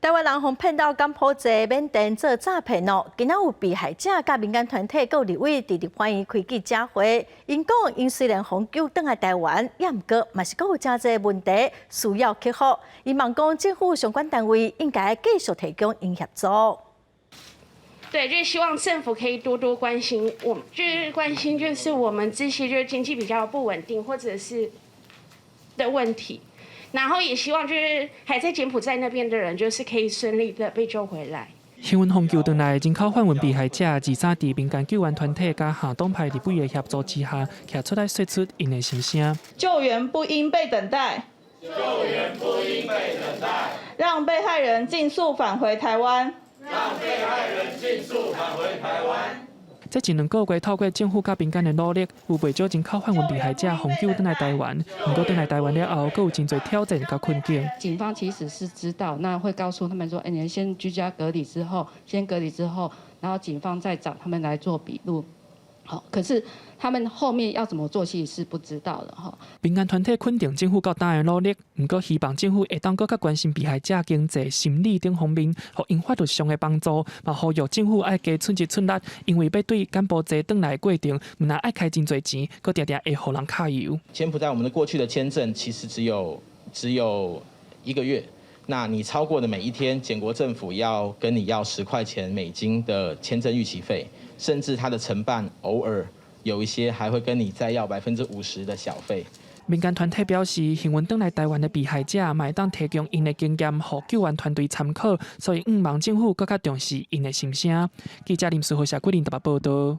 台湾人被骗到柬埔寨、缅甸做诈骗哦。今仔有被害者甲民间团体、各立委直直欢迎开记者会。因讲，因虽然永久返来台湾，也毋过嘛是阁有真侪问题需要克服。因望讲政府相关单位应该继续提供因协助。对，就是希望政府可以多多关心我们，就是关心就是我们这些就是经济比较不稳定或者是的问题。然后也希望就是还在柬埔寨那边的人，就是可以顺利的被救回来。幸运获救回来人口贩运被害者，23伫民间救援团体加下党派立委的协助之下，站出来说出因的心声。救援不应被等待，救援不应被等待，让被害人尽速返回台湾，让被害人尽速返回台湾。这1、2个月，透过政府甲民间的努力，有不少人口贩运被害者获救返来台湾。不过，返来台湾了后，阁有真侪挑战甲困境。警方其实是知道，那会告诉他们说：“你先居家隔离之后，然后警方再找他们来做笔录。”好，可是他们后面要怎么做，其实是不知道的哈。民间团体肯定政府到单的努力，不过希望政府会当搁较关心被害者经济、心理等方面，互因法律上的帮助，嘛呼吁政府爱加出一出力，因为要对柬埔寨返来的过程，唔但爱开真侪钱，搁常常会互人揩油。柬埔寨我们的过去的签证其实只有1个月。那你超过的每一天，柬国政府要跟你要10块钱美金的签证逾期费，甚至他的承办偶尔有一些还会跟你再要50%的小费。民间团体表示，幸运返来台湾的被害者，嘛会当提供因的经验，互救援团队参考，所以望政府更加重视因的心声。记者林思慧、谢桂林台北报道。